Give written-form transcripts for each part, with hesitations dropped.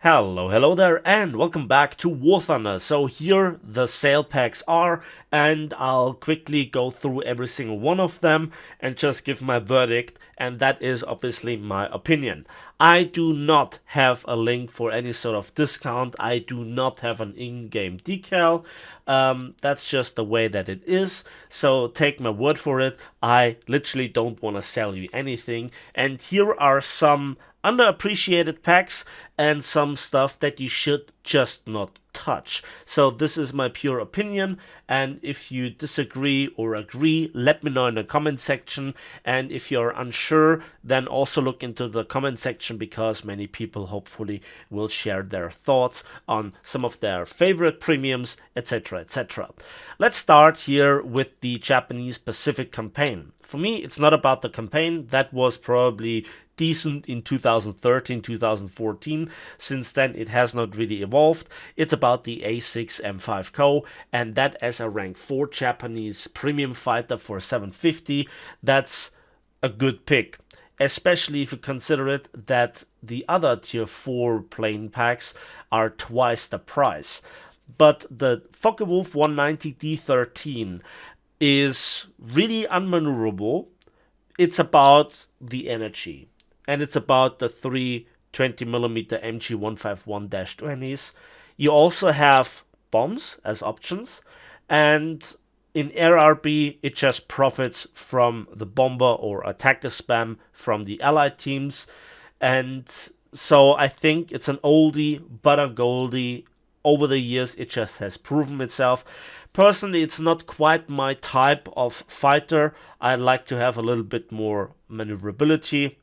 Hello there, and welcome back to War Thunder. So here the sale packs are, and I'll quickly go through every single one of them and just give my verdict, and that is obviously my opinion. I do not have a link for any sort of discount. I do not have an in-game decal. That's just the way that it is. So take my word for it. I literally don't want to sell you anything. And here are some underappreciated packs and some stuff that you should just not touch. So this is my pure opinion, and if you disagree or agree, let me know in the comment section. And if you're unsure, then also look into the comment section, because many people hopefully will share their thoughts on some of their favorite premiums, etc, etc. Let's start here with the Japanese Pacific campaign. For me, it's not about the campaign. That was probably decent in 2013, 2014. Since then, it has not really evolved. It's about the A6 M5 Co, and that as a rank 4 Japanese premium fighter for 750, that's a good pick. Especially if you consider it that the other tier 4 plane packs are twice the price. But the Focke-Wulf 190 D13 is really unmaneuverable. It's about the energy, and it's about the three 20mm MG151-20s. You also have bombs as options, and in AirRB it just profits from the bomber or attacker spam from the allied teams. And so I think it's an oldie but a goldie. Over the years it just has proven itself. Personally, it's not quite my type of fighter. I like to have a little bit more maneuverability,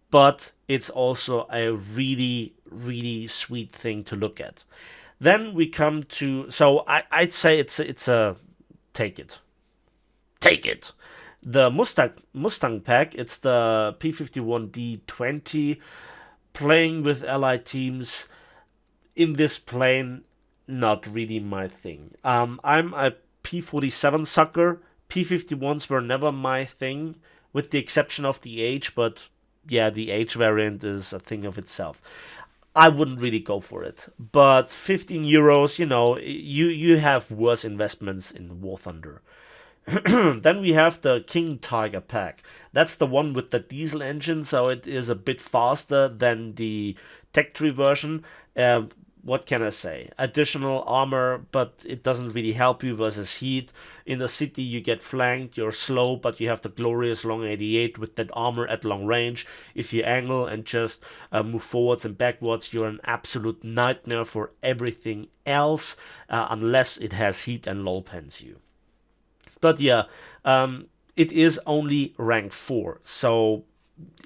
but it's also a really, really sweet thing to look at. Then we come to, so I'd say it's a take it. The Mustang pack, it's the P51D20, playing with allied teams in this plane, not really my thing. I'm a P47 sucker. P51s were never my thing, with the exception of the H, but yeah, the H variant is a thing of itself. I wouldn't really go for it. But 15 euros, you have worse investments in War Thunder. Then we have the King Tiger pack. That's the one with the diesel engine, so it is a bit faster than the tech tree version. What can I say? Additional armor, but it doesn't really help you versus heat. In the city you get flanked, you're slow, but you have the glorious long 88 with that armor at long range. If you angle and just move forwards and backwards, you're an absolute nightmare for everything else, unless it has heat and lol pens you. But yeah, it is only rank 4, so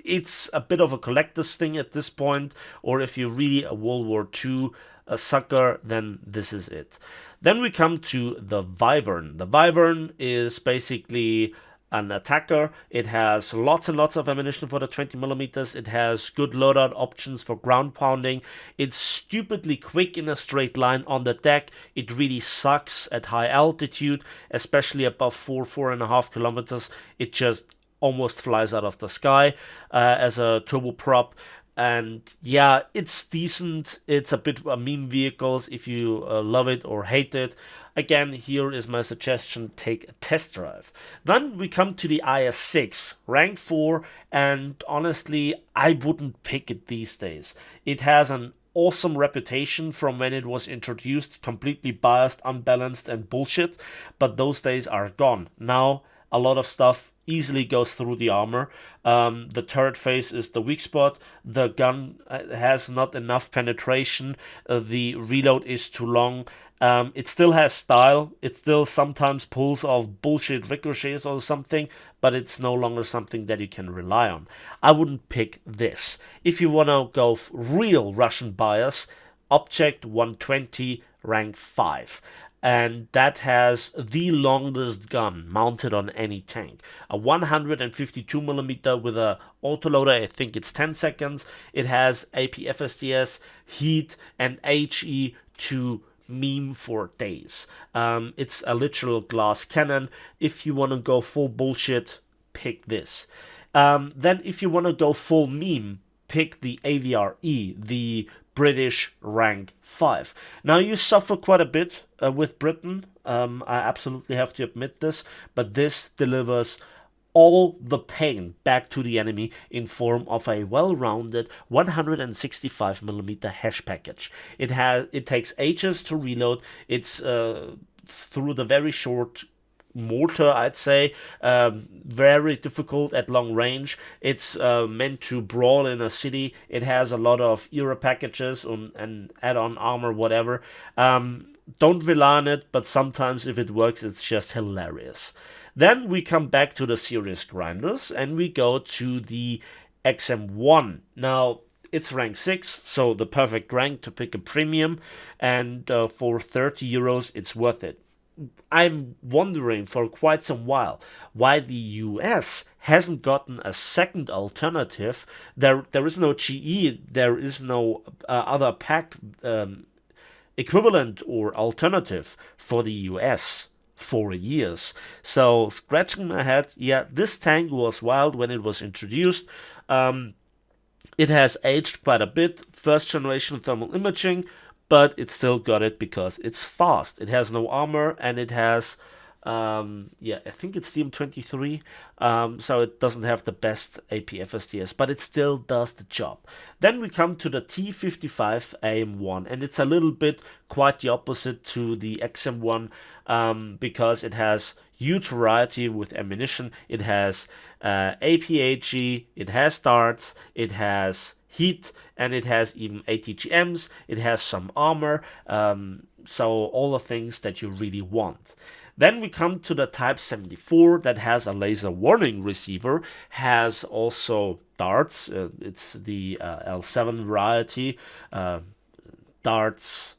it's a bit of a collector's thing at this point, or if you're really a World War II sucker, then this is it. Then we come to the Wyvern. The Wyvern is basically an attacker. It has lots and lots of ammunition for the 20mm. It has good loadout options for ground pounding. It's stupidly quick in a straight line on the deck. It really sucks at high altitude, especially above 4.5 kilometers. It just almost flies out of the sky as a turboprop. And yeah, it's decent. It's a bit of a meme vehicles if you love it or hate it. Again, here is my suggestion, take a test drive. Then we come to the IS-6, rank 4, and honestly, I wouldn't pick it these days. It has an awesome reputation from when it was introduced, completely biased, unbalanced, and bullshit, but those days are gone. Now, a lot of stuff easily goes through the armor. The turret face is the weak spot. The gun has not enough penetration. The reload is too long. It still has style. It still sometimes pulls off bullshit ricochets or something, but it's no longer something that you can rely on. I wouldn't pick this. If you want to go real Russian bias, Object 120 rank 5. And that has the longest gun mounted on any tank. A 152mm with a autoloader, I think it's 10 seconds. It has AP-FSDS, heat, and HE to meme for days. It's a literal glass cannon. If you want to go full bullshit, pick this. Then if you want to go full meme, pick the AVRE, the British rank 5. Now you suffer quite a bit with Britain, I absolutely have to admit this, but this delivers all the pain back to the enemy in form of a well-rounded 165mm hash package. It takes ages to reload. It's through the very short mortar, I'd say, very difficult at long range. It's meant to brawl in a city. It has a lot of era packages and add-on armor, whatever. Don't rely on it, but sometimes if it works, it's just hilarious. Then we come back to the serious grinders and we go to the XM1. Now, it's rank 6, so the perfect rank to pick a premium, and for 30 euros, it's worth it. I'm wondering for quite some while why the US hasn't gotten a second alternative. There is no GE, there is no other pack equivalent or alternative for the US for years. So scratching my head, yeah, this tank was wild when it was introduced. It has aged quite a bit, first generation thermal imaging, but it still got it because it's fast. It has no armor and it has, I think it's DM23, so it doesn't have the best APFSDS, but it still does the job. Then we come to the T55 AM1, and it's a little bit quite the opposite to the XM1, because it has huge variety with ammunition. It has APAG, it has darts, it has heat, and it has even ATGMs, it has some armor, so all the things that you really want. Then we come to the Type 74 that has a laser warning receiver, has also darts, it's the L7 variety, darts,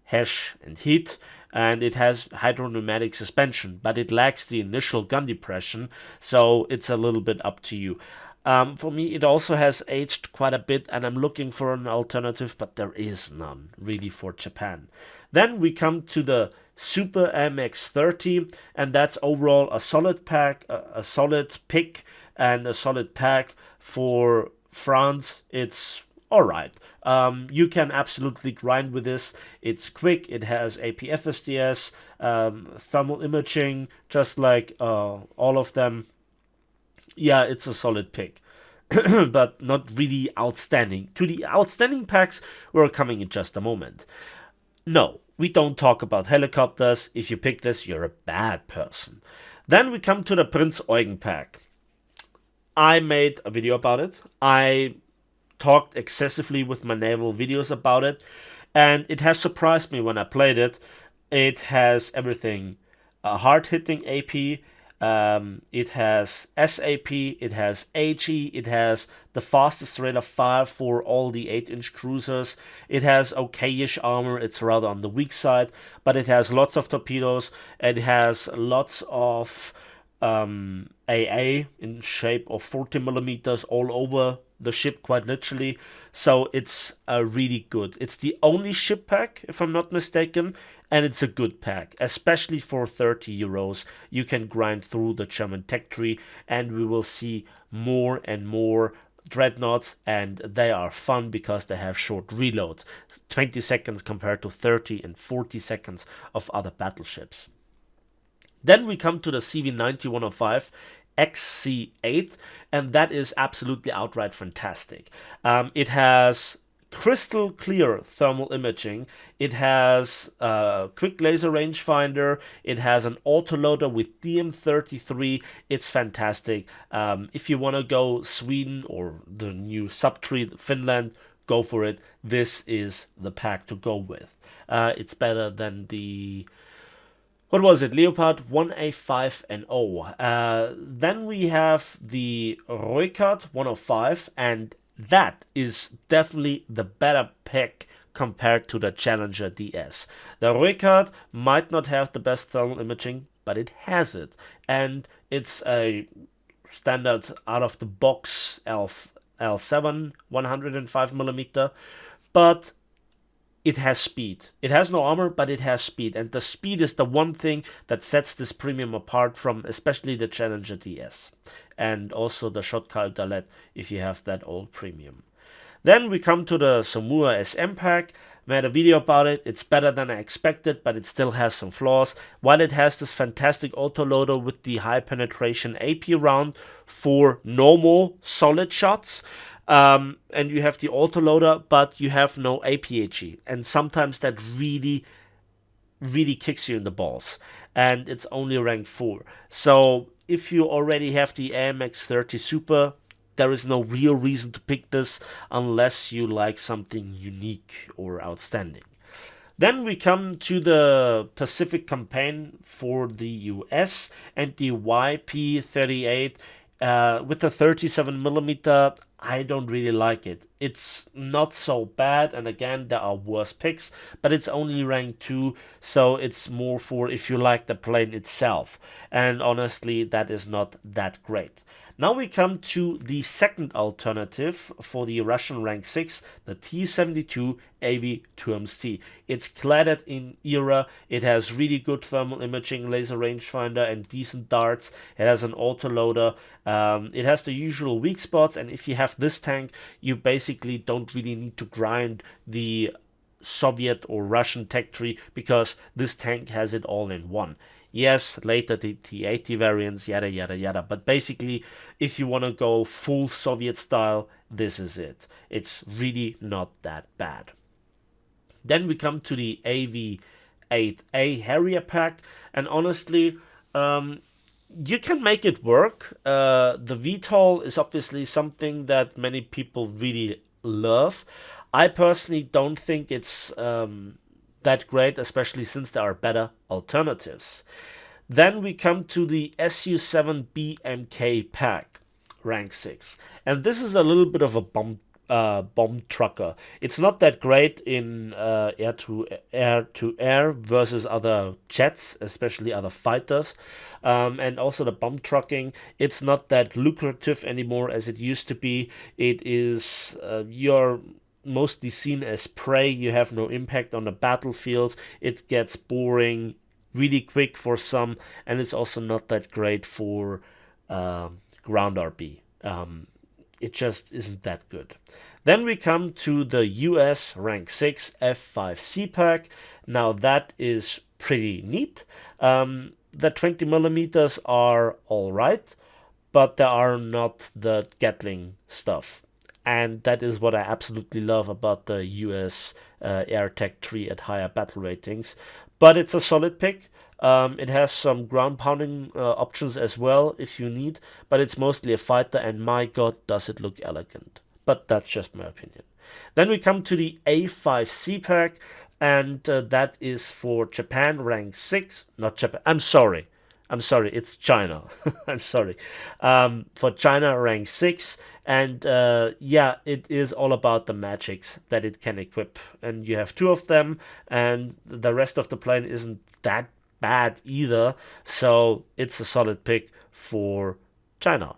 hash and heat, and it has hydropneumatic suspension, but it lacks the initial gun depression, so it's a little bit up to you. For me, it also has aged quite a bit, and I'm looking for an alternative, but there is none, really, for Japan. Then we come to the Super AMX-30, and that's overall a solid pack, a solid pick, and a solid pack. For France, it's alright. You can absolutely grind with this. It's quick, it has APFSDS, thermal imaging, just like all of them. Yeah, it's a solid pick, but not really outstanding. To the outstanding packs, we're coming in just a moment. No, we don't talk about helicopters. If you pick this, you're a bad person. Then we come to the Prinz Eugen pack. I made a video about it. I talked excessively with my naval videos about it, and it has surprised me when I played it. It has everything: a hard-hitting AP, it has SAP, it has AG, it has the fastest rate of fire for all the 8-inch cruisers, it has okayish armor, it's rather on the weak side, but it has lots of torpedoes, it has lots of AA in shape of 40mm all over the ship, quite literally. So it's really good. It's the only ship pack, if I'm not mistaken, and it's a good pack, especially for 30 euros. You can grind through the German tech tree, and we will see more and more dreadnoughts, and they are fun because they have short reloads, 20 seconds compared to 30 and 40 seconds of other battleships. Then we come to the CV90-105 XC8, and that is absolutely outright fantastic. It has crystal clear thermal imaging, it has a quick laser rangefinder, it has an autoloader with DM33, it's fantastic. If you want to go Sweden or the new subtree Finland, go for it. This is the pack to go with. It's better than the... what was it? Leopard 1A5 and O. Then we have the Reukart 105, and that is definitely the better pick compared to the Challenger DS. The Reukart might not have the best thermal imaging, but it has it. And it's a standard out-of-the-box L7 105mm, but it has speed. It has no armor, but it has speed. And the speed is the one thing that sets this premium apart from especially the Challenger DS. And also the Shot Call Dalet if you have that old premium. Then we come to the Somua SM pack. Made a video about it. It's better than I expected, but it still has some flaws. While it has this fantastic autoloader with the high penetration AP round for normal solid shots, and you have the autoloader, but you have no APHE, and sometimes that really kicks you in the balls, and it's only rank 4. So if you already have the AMX-30 Super, there is no real reason to pick this unless you like something unique or outstanding. Then we come to the Pacific campaign for the US and the YP-38 with the 37mm. I don't really like it. It's not so bad, and again, there are worse picks, but it's only rank 2, so it's more for if you like the plane itself, and honestly, that is not that great. Now we come to the second alternative for the Russian rank 6, the T-72 AV-2MT. It's cladded in ERA, it has really good thermal imaging, laser rangefinder, and decent darts. It has an autoloader, it has the usual weak spots, and if you have this tank, you basically don't really need to grind the Soviet or Russian tech tree, because this tank has it all in one. Yes, later the T-80 variants, yada yada yada, but basically, if you want to go full Soviet style, this is it. It's really not that bad. Then we come to the AV-8A Harrier pack, and honestly, you can make it work. The VTOL is obviously something that many people really love. I personally don't think it's that great, especially since there are better alternatives. Then we come to the Su-7 BMK pack, rank 6, and this is a little bit of a bomb trucker. It's not that great in air-to-air versus other jets, especially other fighters, and also the bomb trucking. It's not that lucrative anymore as it used to be. It is you're mostly seen as prey. You have no impact on the battlefield. It gets boring really quick for some, and it's also not that great for ground RB. It just isn't that good. Then we come to the US rank 6 F5C pack. Now that is pretty neat. The 20mm are alright, but they are not the Gatling stuff. And that is what I absolutely love about the US Air Tech tree at higher battle ratings. But it's a solid pick. It has some ground pounding options as well if you need, but it's mostly a fighter, and my god, does it look elegant. But that's just my opinion. Then we come to the A5C pack, and that is for Japan rank 6. Not Japan, I'm sorry, it's China. I'm sorry. For China rank 6, and yeah, it is all about the magics that it can equip. And you have 2 of them, and the rest of the plane isn't that bad either, so it's a solid pick for China.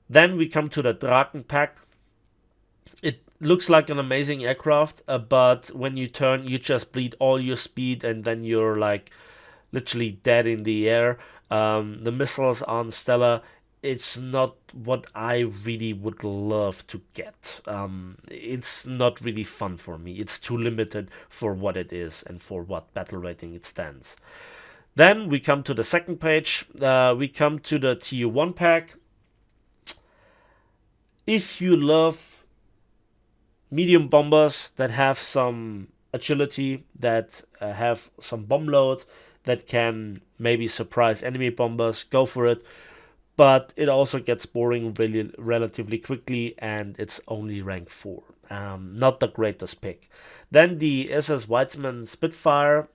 Then we come to the Draken pack. It looks like an amazing aircraft, but when you turn, you just bleed all your speed, and then you're like literally dead in the air. The missiles aren't stellar. It's not what I really would love to get. It's not really fun for me. It's too limited for what it is and for what battle rating it stands. Then we come to the second page. We come to the TU1 pack. If you love medium bombers that have some agility, that have some bomb load, that can maybe surprise enemy bombers, go for it. But it also gets boring really relatively quickly, and it's only rank 4. Not the greatest pick. Then the SS Weizmann Spitfire.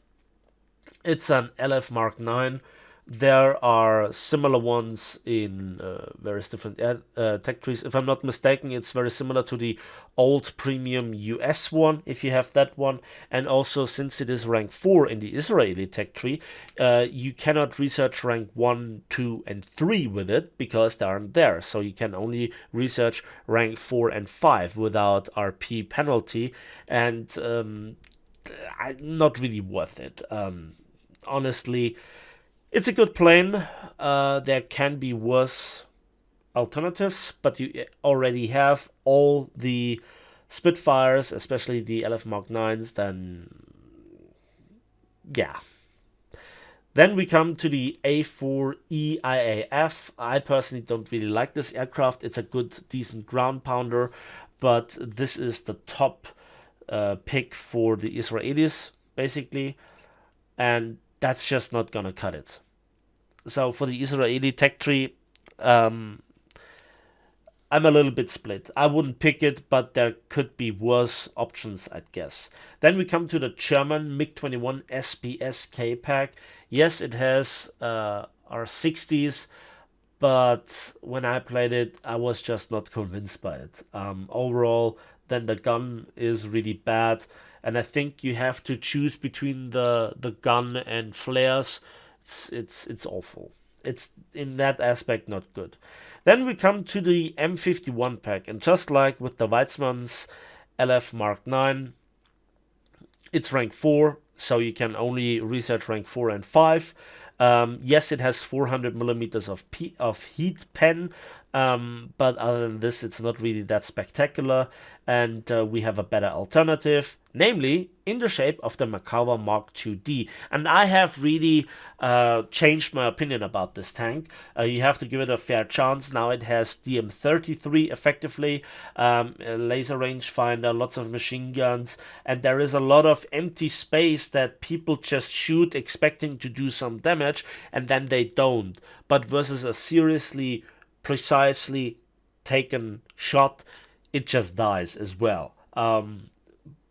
It's an LF Mark 9. There are similar ones in various different tech trees. If I'm not mistaken, it's very similar to the old premium US one, if you have that one. And also, since it is rank 4 in the Israeli tech tree, you cannot research rank 1, 2, and 3 with it because they aren't there. So you can only research rank 4 and 5 without RP penalty. And not really worth it. Honestly, it's a good plane. There can be worse alternatives, but you already have all the Spitfires, especially the LF Mark 9s, then yeah. Then we come to the A4E IAF. I personally don't really like this aircraft. It's a good, decent ground pounder, but this is the top pick for the Israelis, basically, and that's just not gonna cut it. So for the Israeli tech tree, I'm a little bit split. I wouldn't pick it, but there could be worse options, I'd guess. Then we come to the German MiG-21 SPSK pack. Yes, it has R60s, but when I played it, I was just not convinced by it. Overall, then the gun is really bad, and I think you have to choose between the gun and flares. It's awful. It's in that aspect not good. Then we come to the M51 pack, and just like with the Weizmann's LF Mark 9, it's rank 4, so you can only research rank 4 and 5. Yes, it has 400 millimeters of heat pen, but other than this, it's not really that spectacular, and we have a better alternative, namely in the shape of the Magach Mark 2D. And I have really changed my opinion about this tank. You have to give it a fair chance. Now it has DM33 effectively, a laser rangefinder, lots of machine guns, and there is a lot of empty space that people just shoot expecting to do some damage, and then they don't. But versus a seriously, precisely taken shot, it just dies as well.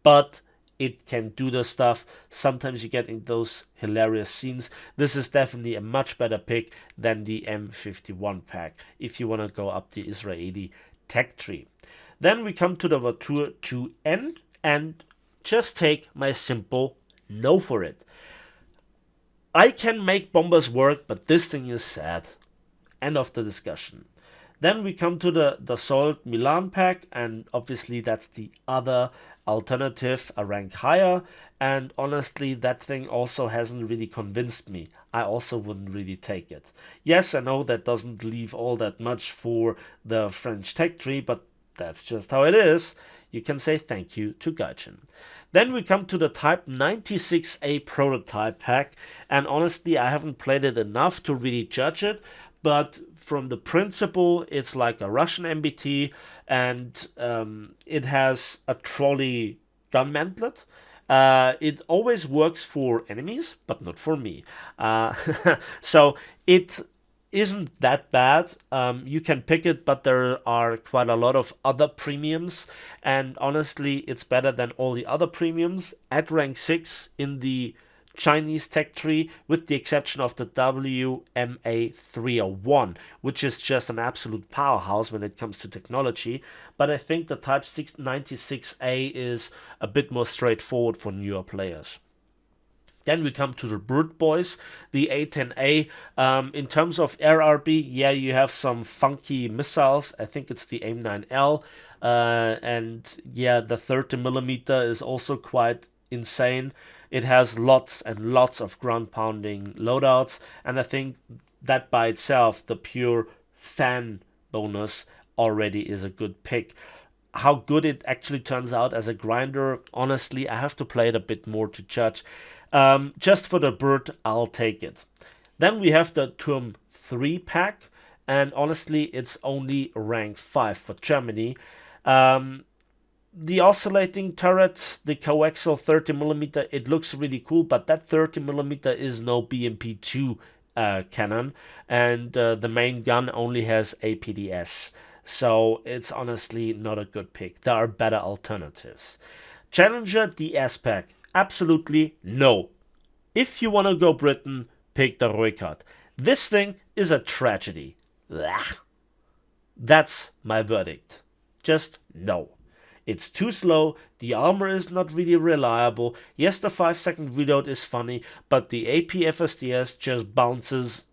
But it can do the stuff. Sometimes you get in those hilarious scenes. This is definitely a much better pick than the M51 pack if you want to go up the Israeli tech tree. Then we come to the Voiture 2N, and just take my simple no for it. I can make bombers work, but this thing is sad. End of the discussion. Then we come to the Dassault Milan pack, and obviously that's the other alternative, a rank higher, and honestly that thing also hasn't really convinced me. I also wouldn't really take it. Yes, I know that doesn't leave all that much for the French tech tree, but that's just how it is. You can say thank you to Gaijin. Then we come to the Type 96A prototype pack, and honestly I haven't played it enough to really judge it, but from the principle, it's like a Russian MBT, and it has a trolley gun mantlet. It always works for enemies, but not for me. So it isn't that bad. You can pick it, but there are quite a lot of other premiums, and honestly, it's better than all the other premiums at rank 6 in the Chinese tech tree, with the exception of the WMA-301, which is just an absolute powerhouse when it comes to technology. But I think the Type 96A is a bit more straightforward for newer players. Then we come to the Brute Boys, the A-10A. In terms of RRB, yeah, you have some funky missiles. I think it's the AIM-9L. And yeah, the 30mm is also quite insane. It has lots and lots of ground pounding loadouts, and I think that by itself, the pure fan bonus already is a good pick. How good it actually turns out as a grinder, honestly, I have to play it a bit more to judge. Just for the bird, I'll take it. Then we have the Turm 3 pack, and honestly, it's only rank 5 for Germany. The oscillating turret, the coaxial 30mm, it looks really cool, but that 30mm is no BMP2 cannon, and the main gun only has APDS, so it's honestly not a good pick. There are better alternatives. Challenger DS pack, absolutely no. If you want to go Britain, pick the Roycat. This thing is a tragedy. Blah. That's my verdict. Just no. It's too slow, the armor is not really reliable. Yes, the 5-second reload is funny, but the AP FSDS just bounces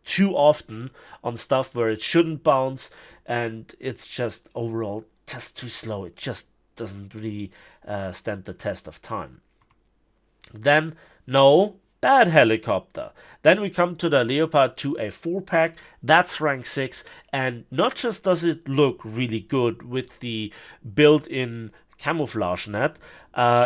too often on stuff where it shouldn't bounce, and it's just overall just too slow. It just doesn't really stand the test of time. Then, no, bad helicopter. Then we come to the Leopard 2A4 pack. That's rank 6, and not just does it look really good with the built-in camouflage net,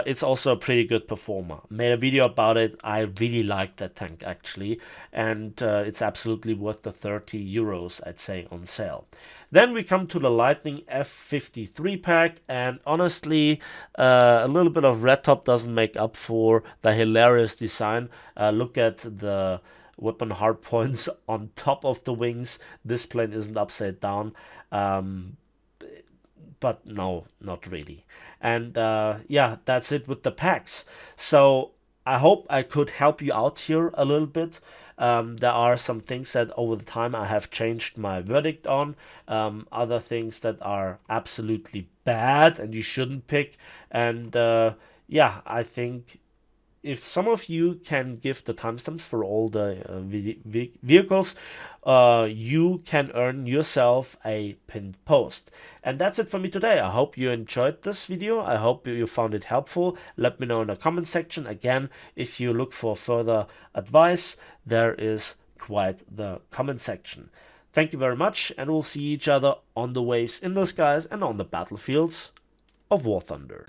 it's also a pretty good performer. Made a video about it. I really like that tank actually, and it's absolutely worth the 30 euros, I'd say, on sale. Then we come to the Lightning F53 pack, and honestly, a little bit of red top doesn't make up for the hilarious design. Look at the weapon hardpoints on top of the wings. This plane isn't upside down, but no, not really. And yeah, that's it with the packs. So I hope I could help you out here a little bit. There are some things that over the time I have changed my verdict on, other things that are absolutely bad and you shouldn't pick. And yeah, I think if some of you can give the timestamps for all the vehicles, you can earn yourself a pinned post. And that's it for me today. I hope you enjoyed this video. I hope you found it helpful. Let me know in the comment section. Again, if you look for further advice, there is quite the comment section. Thank you very much, and we'll see each other on the waves, in the skies, and on the battlefields of War Thunder.